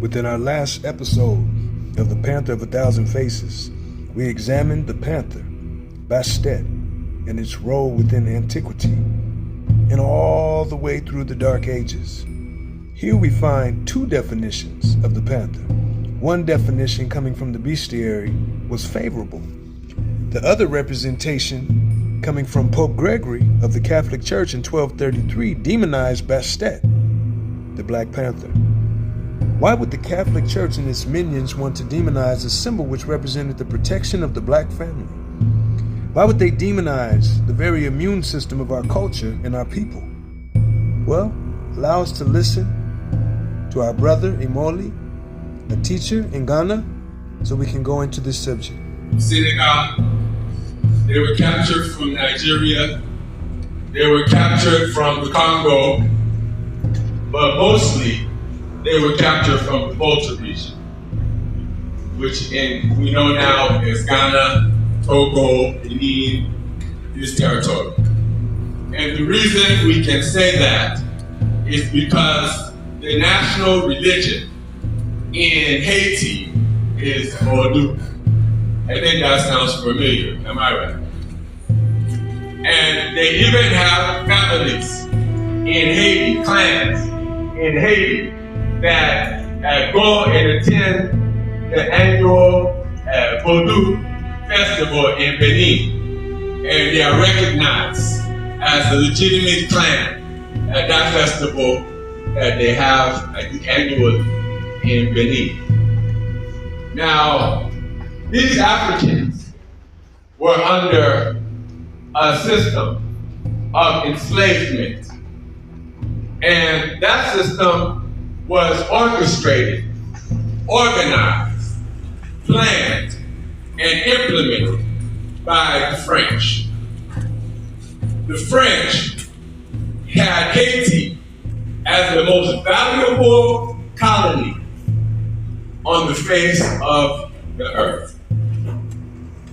Within our last episode of the Panther of 1,000 Faces, we examined the panther, Bastet, and its role within antiquity, and all the way through the Dark Ages. Here we find two definitions of the panther. One definition coming from the bestiary was favorable. The other representation coming from Pope Gregory of the Catholic Church in 1233 demonized Bastet, the Black Panther. Why would the Catholic Church and its minions want to demonize a symbol which represented the protection of the black family? Why would they demonize the very immune system of our culture and our people? Well, allow us to listen to our brother Imoli, a teacher in Ghana, so we can go into this subject. Senegal, they were captured from Nigeria, they were captured from the Congo, but mostly they were captured from the Volta region, which we know now is Ghana, Togo, Benin, this territory. And the reason we can say that is because the national religion in Haiti is Vodou. I think that sounds familiar, am I right? And they even have families in Haiti, clans in Haiti, that go and attend the annual Vodou festival in Benin. And they are recognized as a legitimate clan at that festival that they have annually in Benin. Now, these Africans were under a system of enslavement. And that system was orchestrated, organized, planned, and implemented by the French. The French had Haiti as the most valuable colony on the face of the earth.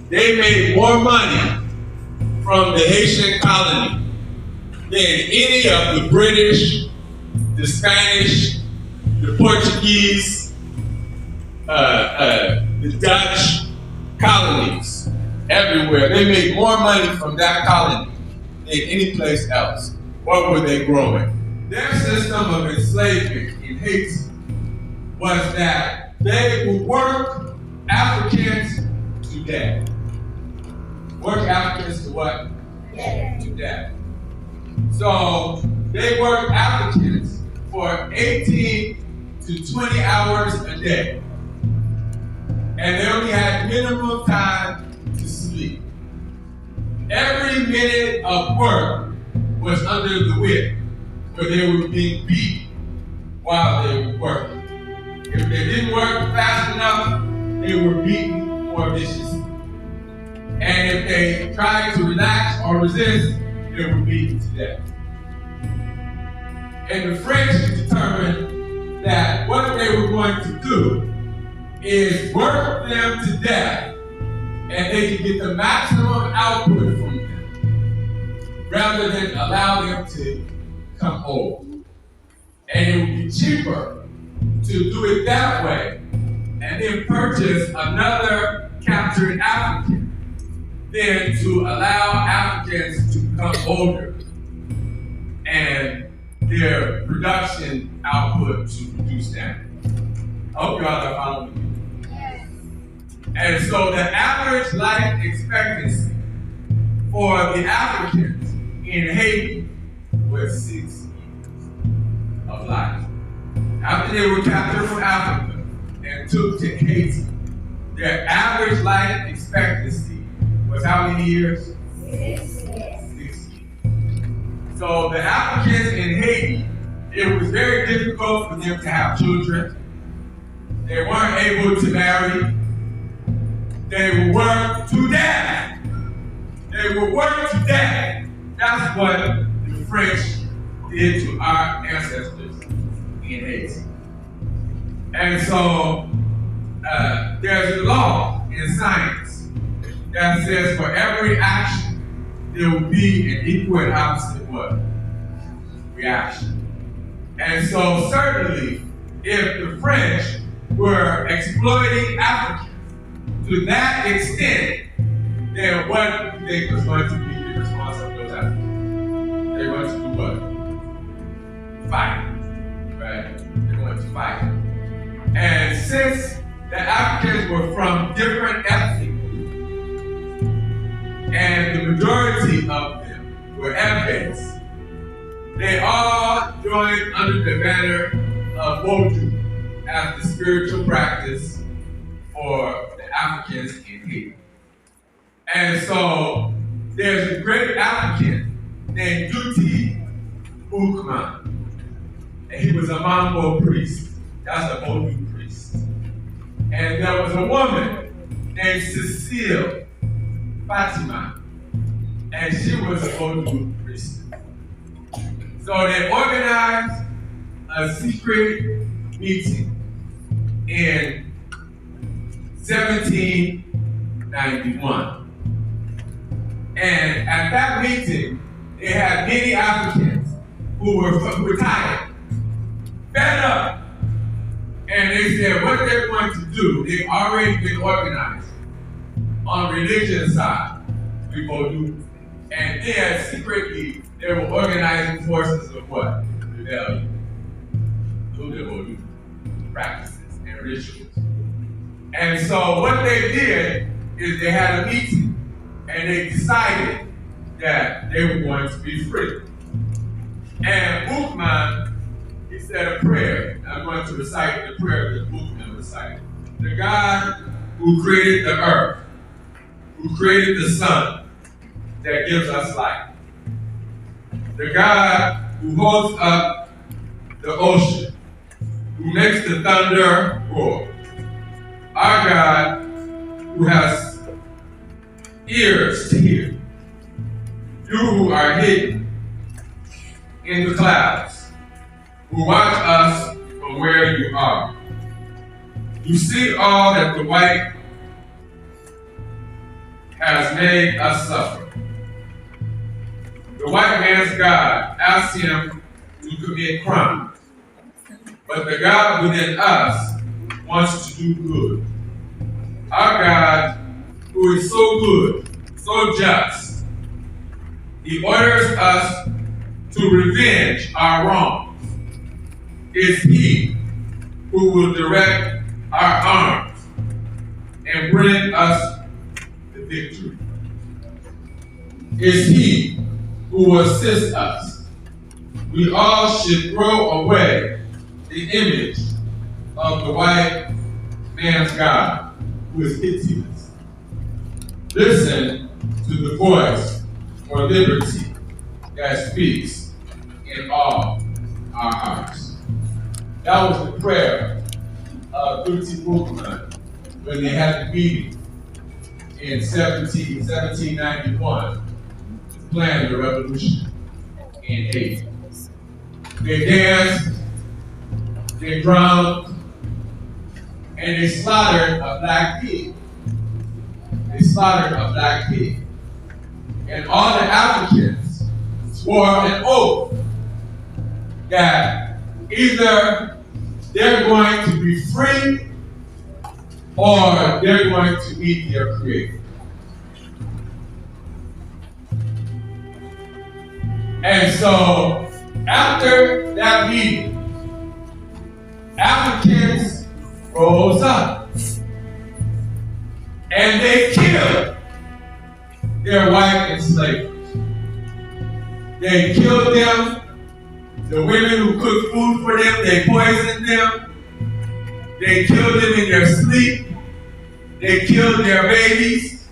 They made more money from the Haitian colony than any of the British, the Spanish, the Portuguese, the Dutch colonies everywhere. They made more money from that colony than any place else. What were they growing? Their system of enslavement in Haiti was that they would work Africans to death. Work Africans to what? To death. So they worked Africans for 18 to 20 hours a day. And they only had minimum time to sleep. Every minute of work was under the whip, where they were being beat while they were working. If they didn't work fast enough, they were beaten more viciously. And if they tried to relax or resist, they were beaten to death. And the French determined that what they were going to do is work them to death, and they could get the maximum output from them, rather than allow them to come home. And it would be cheaper to do it that way, and then purchase another captured African, than to allow Africans to become older and their production output to reduce down. I hope y'all are following me. Yes. And so the average life expectancy for the Africans in Haiti was 6 years of life. After they were captured from Africa and took to Haiti, their average life expectancy was how many years? 6 years. So the Africans in Haiti, it was very difficult for them to have children. They weren't able to marry. They were worked to death. They were worked to death. That's what the French did to our ancestors in Haiti. And so there's a law in science that says for every action, there will be an equal and opposite what? Reaction. And so certainly, if the French were exploiting Africans to that extent, then what do you think was going to be the response of those Africans? They're going to do what? Fight, right? They're going to fight. And since the Africans were from different ethnic groups, and the majority of them were Africans, they all joined under the banner of vol.3 as the spiritual practice for the Africans in Haiti. And so there's a great African named Toussaint, and he was a Mambo priest. That's a vol.3 priest. And there was a woman named Cecile Fatima, and she was a vol.3 priest. So they organized a secret meeting in 1791. And at that meeting, they had many Africans who were tired, fed up. And they said what they're going to do, they've already been organized on religion side, vol.3. And then secretly, they were organizing forces of what? Rebellion. Those are vol.3 practices and rituals. And so what they did is they had a meeting and they decided that they were going to be free. And Boukman, he said a prayer. I'm going to recite the prayer that Boukman recited. The God who created the earth, who created the sun that gives us life, the God who holds up the ocean, who makes the thunder roar, our God who has ears to hear, you who are hidden in the clouds, who watch us from where you are. You see all that the white has made us suffer. The white man's God asked him to commit crime, but the God within us wants to do good. Our God, who is so good, so just, he orders us to revenge our wrongs. It's he who will direct our arms and bring us the victory. It's he who will assist us. We all should throw away the image of the white man's God, who is hideous. Listen to the voice for liberty that speaks in all our hearts. That was the prayer of Toussaint when they had the meeting in 1791 to plan the revolution in Haiti. They danced, they drummed, and they slaughtered a black pig. They slaughtered a black pig. And all the Africans swore an oath that either they're going to be free or they're going to meet their Creator. And so, after that meeting, Africans rose up and they killed their white enslavers. They killed them. The women who cooked food for them, they poisoned them. They killed them in their sleep. They killed their babies.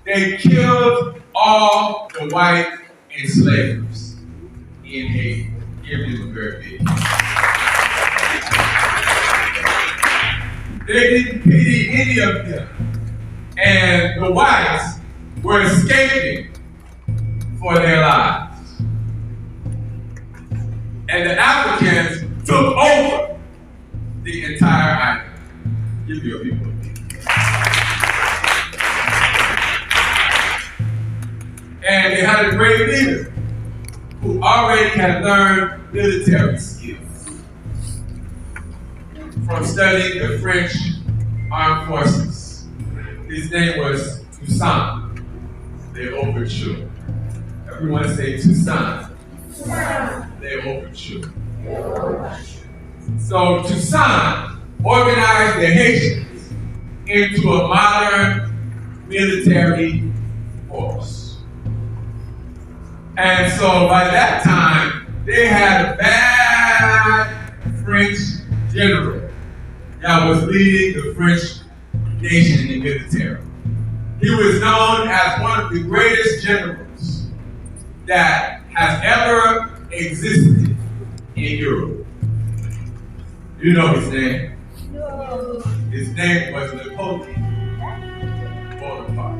They killed all the white enslavers in Haiti. Give them a very big. They didn't pity any of them. And the whites were escaping for their lives. And the Africans took over the entire island. Give your people a beat. And they had a great leader who already had learned military skills. from studying the French armed forces. His name was Toussaint, the Overture. Everyone say Toussaint, the Overture. So Toussaint organized the Haitians into a modern military force. And so by that time, they had a bad French general that was leading the French nation in military. He was known as one of the greatest generals that has ever existed in Europe. You know his name? No. His name was Napoleon Bonaparte.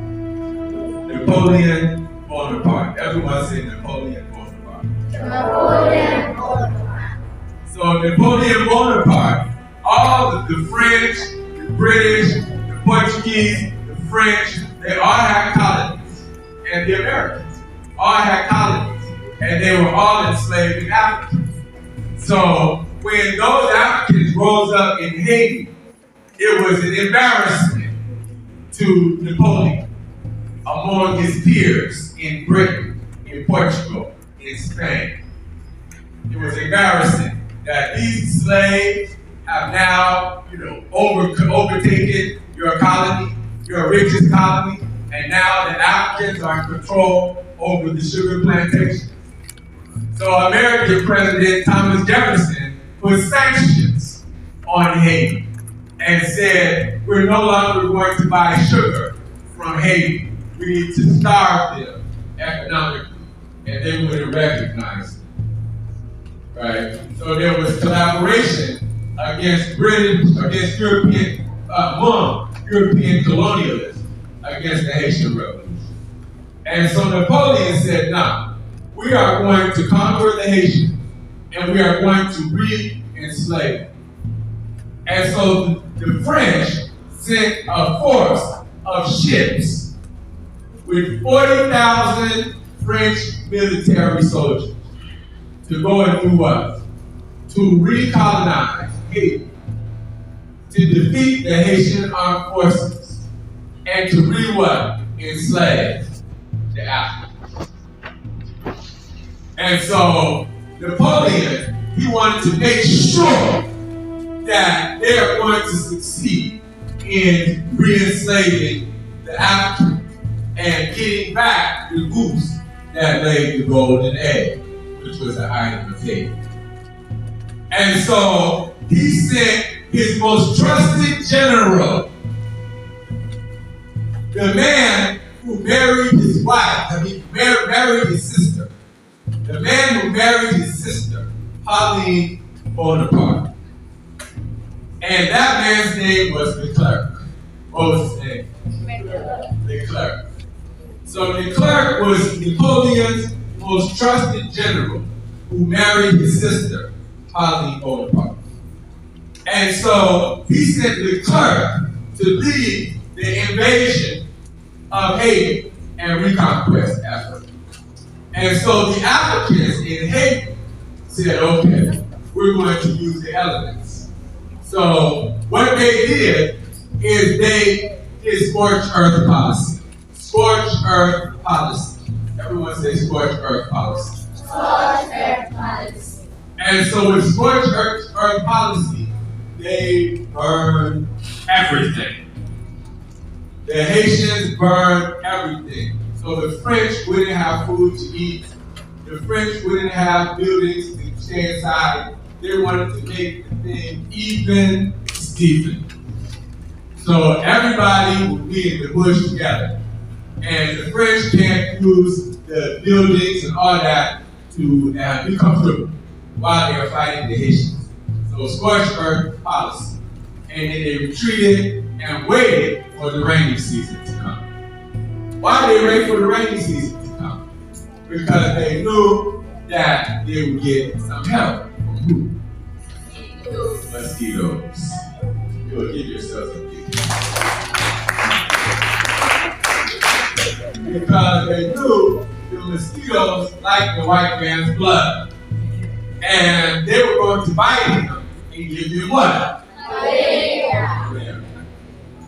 Napoleon Bonaparte. Everyone say Napoleon Bonaparte. Napoleon Bonaparte. So Napoleon Bonaparte, all of the French, the British, the Portuguese, the French, they all had colonies. And the Americans all had colonies. And they were all enslaving Africans. So when those Africans rose up in Haiti, it was an embarrassment to Napoleon among his peers in Britain, in Portugal, in Spain. It was embarrassing that these slaves have now, overtaken your colony, your richest colony, and now the Africans are in control over the sugar plantations. So American President Thomas Jefferson put sanctions on Haiti and said, we're no longer going to buy sugar from Haiti. We need to starve them economically. And they wouldn't recognize it. Right? So there was collaboration against European colonialism against the Haitian Revolution. And so Napoleon said, no, we are going to conquer the Haitians and we are going to re-enslave them. And so the French sent a force of ships with 40,000 French military soldiers to go and do what? To recolonize Haiti, to defeat the Haitian armed forces, and to enslave the Africans. And so Napoleon, he wanted to make sure that they are going to succeed in re-enslaving the Africans and getting back the goose that laid the golden egg, which was the item of Haiti. And so he sent his most trusted general, the man who married his wife, married his sister. The man who married his sister, Pauline Bonaparte. And that man's name was Leclerc. What was his name? Leclerc. So Leclerc was Napoleon's most trusted general who married his sister, Pauline Bonaparte. And so he sent Leclerc to lead the invasion of Haiti and reconquest effort. And so the Africans in Haiti said, okay, we're going to use the elements. So what they did is they did scorched earth policy. Scorched earth policy. Everyone say scorched earth policy. Scorched earth policy. And so with scorched earth policy, they burned everything. The Haitians burned everything. So the French wouldn't have food to eat. The French wouldn't have buildings to stay inside. They wanted to make the thing even Steven. So everybody would be in the bush together. And the French can't use the buildings and all that to be comfortable while they are fighting the Haitians. So scorched earth policy. And then they retreated and waited for the rainy season to come. Why did they wait for the rainy season to come? Because they knew that they would get some help from who? Mosquitoes. You'll give yourself a gift. Because they knew the mosquitoes liked the white man's blood. And they were going to bite him and give him what? Yeah.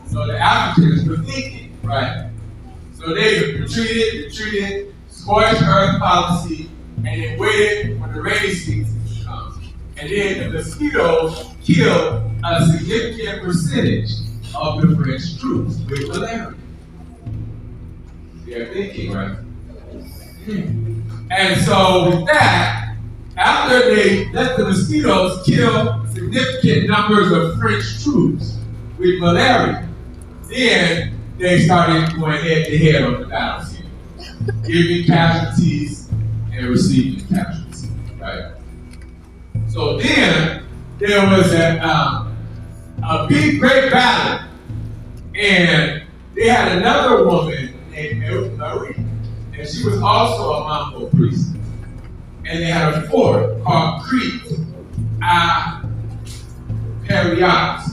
So the Africans were thinking, right? So they retreated, scorched earth policy, and then waited for the rainy season to come. And then the mosquitoes killed a significant percentage of the French troops with malaria. They're thinking, right? And so with that, after they let the mosquitoes kill significant numbers of French troops with malaria, then they started going head to head on the battlefield, giving casualties and receiving casualties, right? So then there was a big, great battle, and they had another woman named Marie, and she was also a Mambo priest. And they had a fort called Creek Vertières,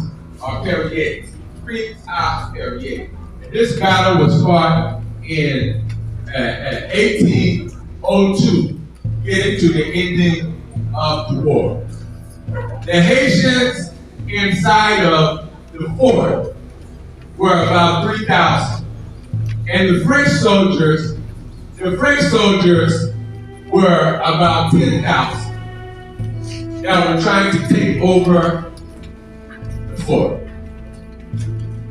or Vertières. Creek Vertières. And this battle was fought in 1802, getting to the ending of the war. The Haitians inside of the fort were about 3,000. And the French soldiers were about 10,000 that were trying to take over the fort.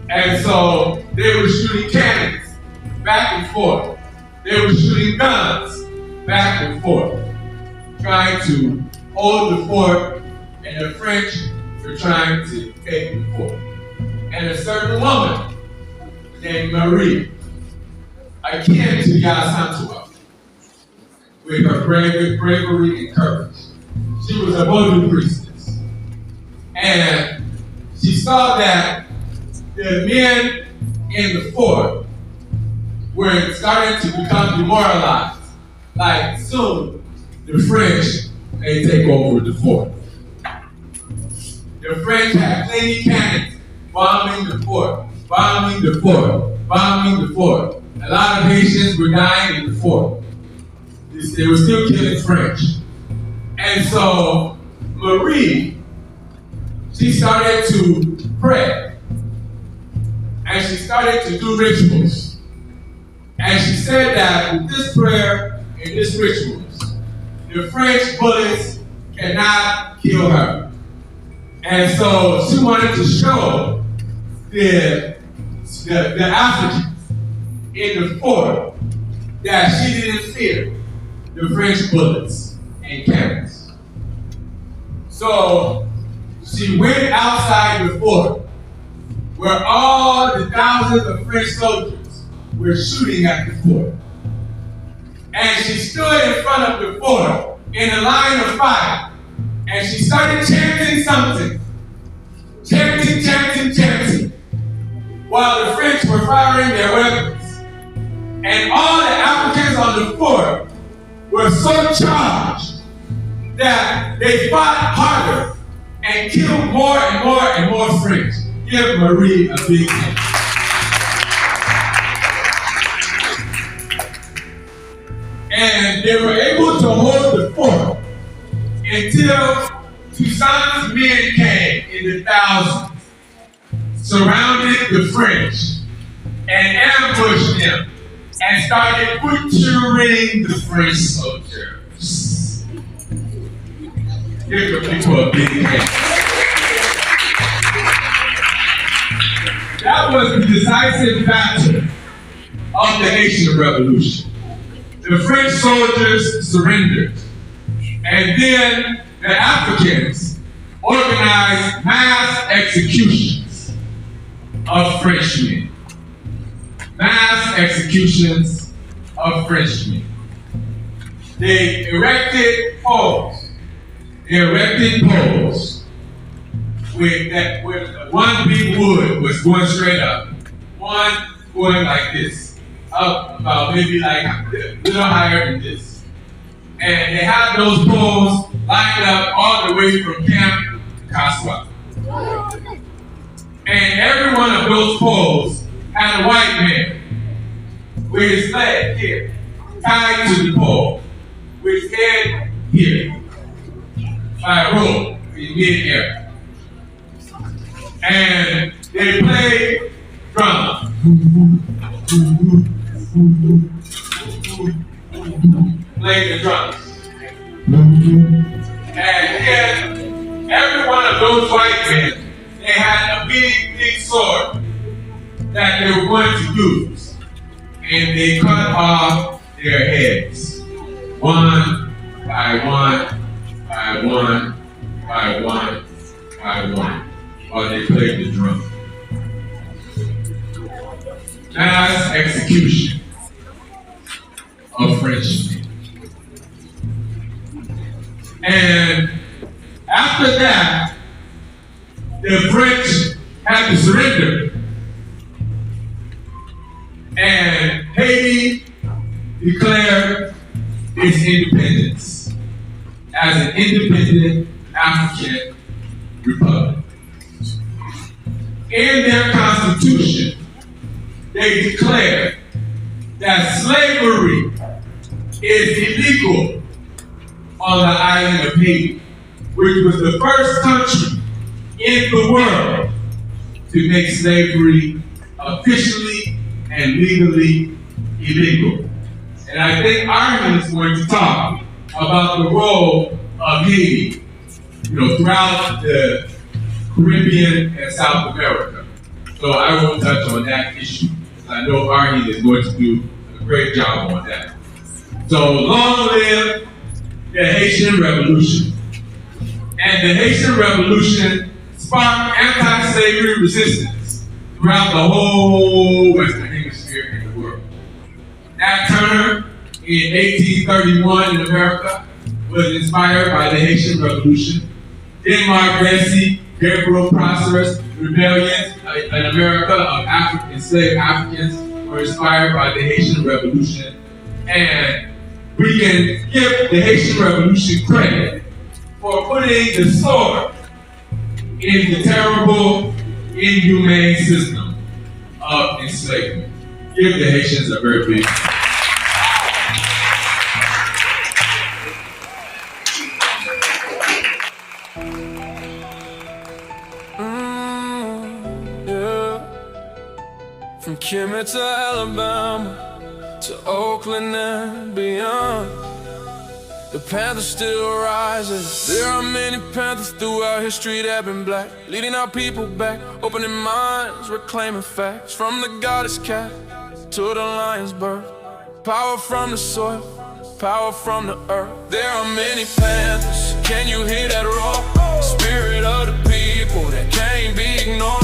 And so they were shooting cannons back and forth. They were shooting guns back and forth, trying to hold the fort, and the French were trying to take the fort. And a certain woman named Marie, akin to Yasantua, with her bravery and courage. She was a voodoo priestess. And she saw that the men in the fort were starting to become demoralized. Like soon, the French may take over the fort. The French had plenty cannons bombing the fort. A lot of Haitians were dying in the fort. They were still killing French. And so Marie, she started to pray. And she started to do rituals. And she said that with this prayer and this rituals, the French bullets cannot kill her. And so she wanted to show the Africans in the fort that she didn't fear the French bullets and cannons. So she went outside the fort where all the thousands of French soldiers were shooting at the fort. And she stood in front of the fort in a line of fire, and she started chanting something. Chanting, while the French were firing their weapons. And all the Africans on the fort were so charged that they fought harder and killed more and more French. Give Marie a big hand. And they were able to hold the fort until Toussaint's men came in the thousands, surrounded the French, and ambushed them, and started butchering the French soldiers. Give the people a big hand. That was the decisive battle of the Haitian Revolution. The French soldiers surrendered, and then the Africans organized mass executions of Frenchmen. Mass executions of Frenchmen. They erected poles. With one big wood was going straight up, one going like this, up about maybe like a little higher than this. And they had those poles lined up all the way from Camp to Kaswa. And every one of those poles had a white man with his leg here, tied to the pole, with his head here, by a rope in mid-air. and they played drums. Played the drums. And then every one of those white men, they had a big sword that they were going to use. And they cut off their heads. One by one, by one, by one, by one, while they played the drum. Mass execution of Frenchmen. And after that, the French had to surrender. And Haiti declared its independence as an independent African republic. In their constitution, they declared that slavery is illegal on the island of Haiti, which was the first country in the world to make slavery officially and legally illegal. And I think Ireland is going to talk about the role of Haiti, throughout the Caribbean and South America. So I won't touch on that issue. I know Arnie is going to do a great job on that. So long live the Haitian Revolution. And the Haitian Revolution sparked anti-slavery resistance throughout the whole Western Hemisphere in the world. Nat Turner in 1831 in America was inspired by the Haitian Revolution. Denmark, Vesey, Gabriel Prosper's rebellions in America of enslaved Africans were inspired by the Haitian Revolution. And we can give the Haitian Revolution credit for putting the sword in the terrible, inhumane system of enslavement. Give the Haitians a very big From Kimmel to Alabama, to Oakland and beyond, the Panther still rises. There are many Panthers throughout history that have been black, leading our people back, opening minds, reclaiming facts. From the goddess cat to the lion's birth, power from the soil, power from the earth. There are many Panthers, can you hear that roar? Spirit of the people that can't be ignored.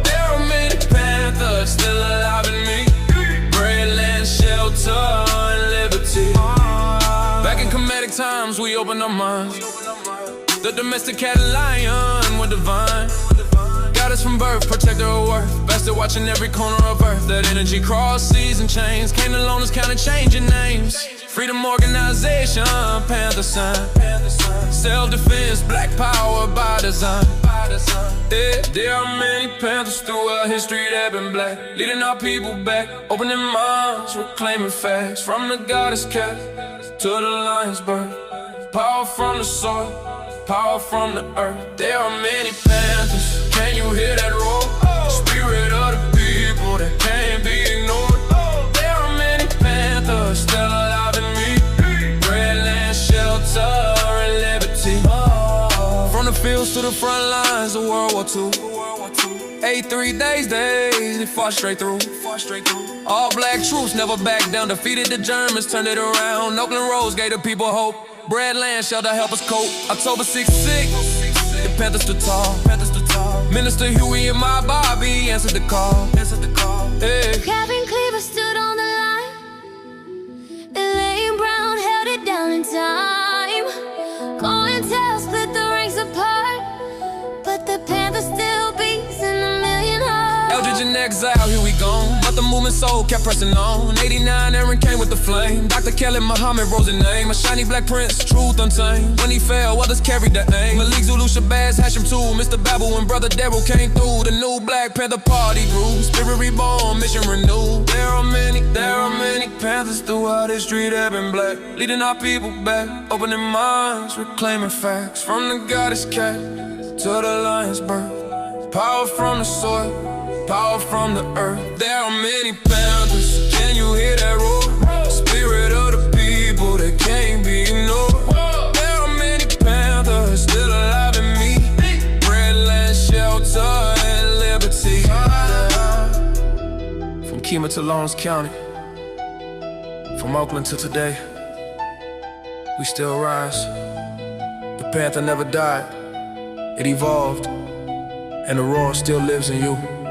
There are many Panthers still alive in me, bread, land, shelter, and liberty. Back in comedic times, we opened our minds. The domesticated lion was divine. Got us from birth, protector of worth. Bastard watching every corner of earth. That energy crossed seas and chains. Came to loners, counting, changing names. Freedom organization, Panther sign. Self-defense, black power by design. Yeah, there are many Panthers throughout history that have been black, leading our people back, opening minds, reclaiming facts. From the goddess cat to the lion's birth, power from the soil, power from the earth. There are many Panthers, can you hear that roar? Spirit of the people that can't be ignored. There are many Panthers still alive in me, bread, land, shelter, and liberty. From the fields to the front lines of World War II, 83 days, they fought straight through. All black troops never backed down, defeated the Germans, turned it around. Oakland Roads gave the people hope. Bread, land, shelter, help us cope. October 66, the Panthers stood tall. Minister Huey and my Bobby answered the call. Hey. Captain Cleaver stood on the line. Elaine Brown held it down in time. COINTEL split the ranks apart, but the Panther still beats in a million hearts. Eldridge in exile, here we gone. But the movement soul kept pressing on. 89, Aaron came with the flame. Dr. Kelly Muhammad rose in name. A shiny black prince, truth untamed. When he fell, others carried that name. Malik Zulu Shabazz, Hashem too. Mr. Babel and Brother Daryl came through. The new Black Panther party grew. Spirit reborn, mission renewed. There are many Panthers throughout history that have been black, leading our people back, opening minds, reclaiming facts. From the goddess cat to the lion's birth, Power from the soil, power from the earth. There are many panthers, can you hear that roar? Spirit of the people that can't be ignored. There are many panthers still alive in me. Bread, land, shelter, and liberty. From Kima to Lawrence County, from Oakland to today, we still rise. The panther never died, it evolved, and the roar still lives in you.